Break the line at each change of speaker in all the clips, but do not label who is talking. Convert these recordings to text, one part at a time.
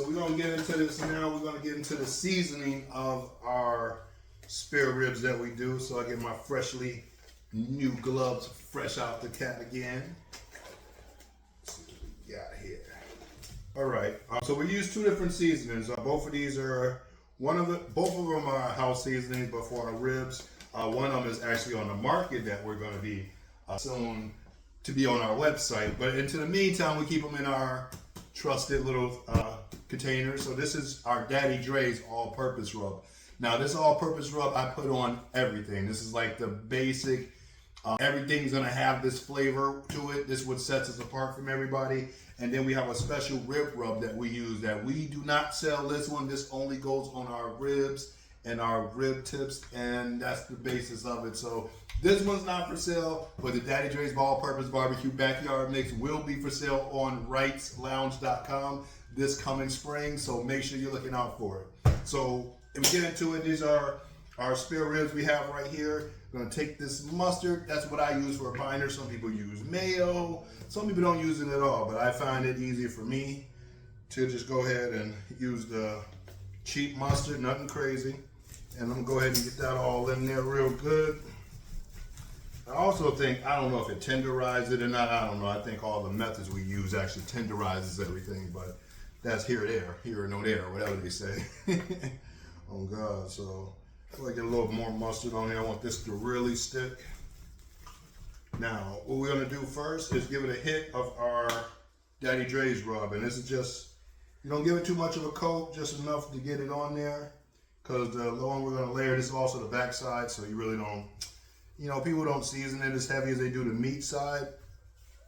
so we're gonna get into this now. We're gonna get into the seasoning of our spare ribs that we do. So I get my freshly new gloves fresh out the can again. Let's see what we got here. All right, so we use two different seasonings. Both of these are both of them are house seasonings, but for our ribs, one of them is actually on the market that we're going to be soon to be on our website. But into the meantime, we keep them in our trusted little containers. So this is our Daddy Dre's all-purpose rub. Now this all-purpose rub I put on everything. This is like the basic. Everything's gonna have this flavor to it. This is what sets us apart from everybody. And then we have a special rib rub that we use that we do not sell this one. This only goes on our ribs and our rib tips, and that's the basis of it. So this one's not for sale, but the Daddy Dre's All-Purpose Barbecue Backyard Mix will be for sale on wrightslounge.com this coming spring, so make sure you're looking out for it. So if we get into it, these are our spare ribs we have right here. I'm gonna take this mustard. That's what I use for a binder. Some people use mayo. Some people don't use it at all, but I find it easier for me to just go ahead and use the cheap mustard, nothing crazy. And I'm gonna go ahead and get that all in there real good. I also think, I don't know if it tenderizes it or not, I don't know. I think all the methods we use actually tenderizes everything, but that's here or no there, whatever they say. Oh God, so I get a little more mustard on here. I want this to really stick. Now, what we're gonna do first is give it a hit of our Daddy Dre's rub. And this is just, you don't give it too much of a coat, just enough to get it on there. Because the one we're gonna layer, this is also the back side, so you really don't, people don't season it as heavy as they do the meat side.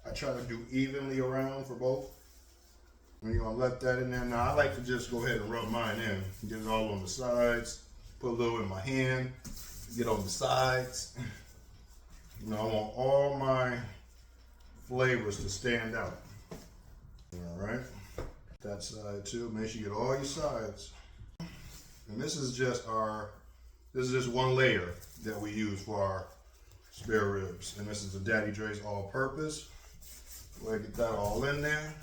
I try to do evenly around for both. And you're gonna let that in there. Now, I like to just go ahead and rub mine in, get it all on the sides. Put a little in my hand, get on the sides. I want all my flavors to stand out. All right, that side too. Make sure you get all your sides. And this is just one layer that we use for our spare ribs. And this is the Daddy Dre's all-purpose. Go ahead and get that all in there.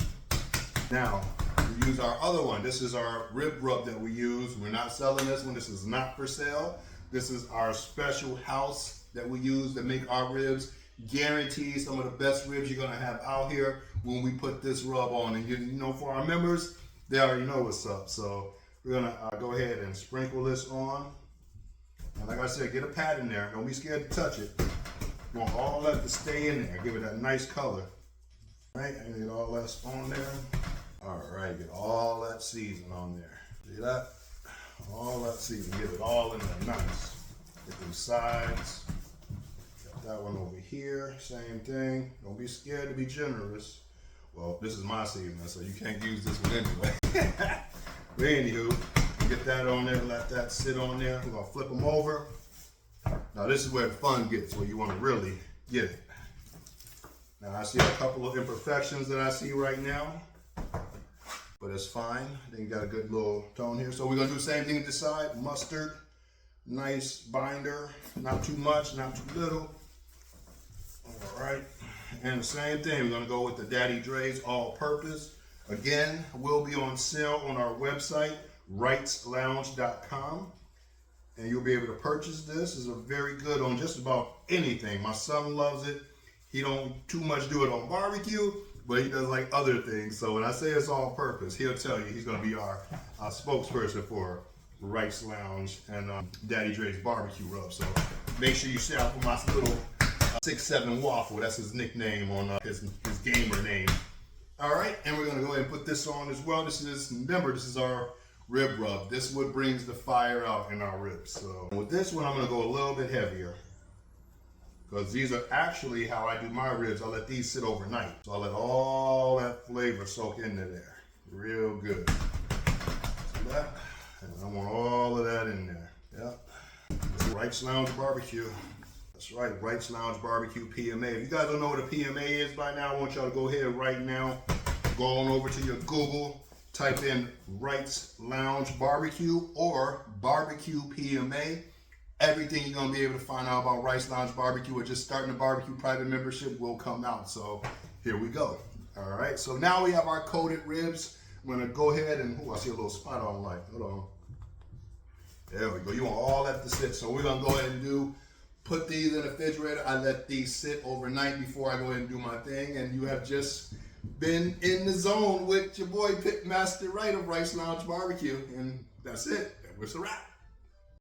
Now, we use our other one. This is our rib rub that we use. We're not selling this one. This is not for sale. This is our special house that we use to make our ribs. Guaranteed some of the best ribs you're gonna have out here when we put this rub on. And for our members, they already know what's up. So we're gonna go ahead and sprinkle this on. And like I said, get a pat in there. Don't be scared to touch it. You want all that to stay in there. Give it that nice color. All right, and get all that on there. All right, get all that season on there. See that? All that season, get it all in there, nice. Get them sides. Got that one over here, same thing. Don't be scared to be generous. Well, this is my seasoning, so you can't use this one anyway. But anywho, get that on there, let that sit on there. We're gonna flip them over. Now this is where the fun gets, where you wanna really get it. Now I see a couple of imperfections that I see right now, but it's fine. I think you got a good little tone here. So we're gonna do the same thing at the side. Mustard, nice binder, not too much, not too little. All right, and the same thing, we're gonna go with the Daddy Dre's all-purpose. Again, will be on sale on our website, wrightslounge.com. And you'll be able to purchase this. It's a very good on just about anything. My son loves it. He don't too much do it on barbecue, but he does like other things. So when I say it's all purpose, he'll tell you he's gonna be our spokesperson for Wright's Lounge and Daddy Dre's barbecue rub. So make sure you shout for my little 6'7" waffle. That's his nickname on his gamer name. All right, and we're gonna go ahead and put this on as well. Remember, this is our rib rub. This is what brings the fire out in our ribs. So with this one, I'm gonna go a little bit heavier, because these are actually how I do my ribs. I let these sit overnight. So I let all that flavor soak into there. Real good. See that? And I want all of that in there. Yep. Wright's Lounge Barbecue. That's right, Wright's Lounge Barbecue PMA. If you guys don't know what a PMA is by now, I want y'all to go ahead right now. Go on over to your Google, type in Wright's Lounge Barbecue or Barbecue PMA. Everything you're gonna be able to find out about Wright's Lounge Barbecue or just starting a barbecue private membership will come out. So here we go. All right, so now we have our coated ribs. I'm gonna go ahead and, I see a little spot on light. Hold on. There we go. You want all that to sit. So we're gonna go ahead and put these in the refrigerator. I let these sit overnight before I go ahead and do my thing. And you have just been in the zone with your boy Pitmaster Wright of Wright's Lounge Barbecue. And that's it. That was a wrap.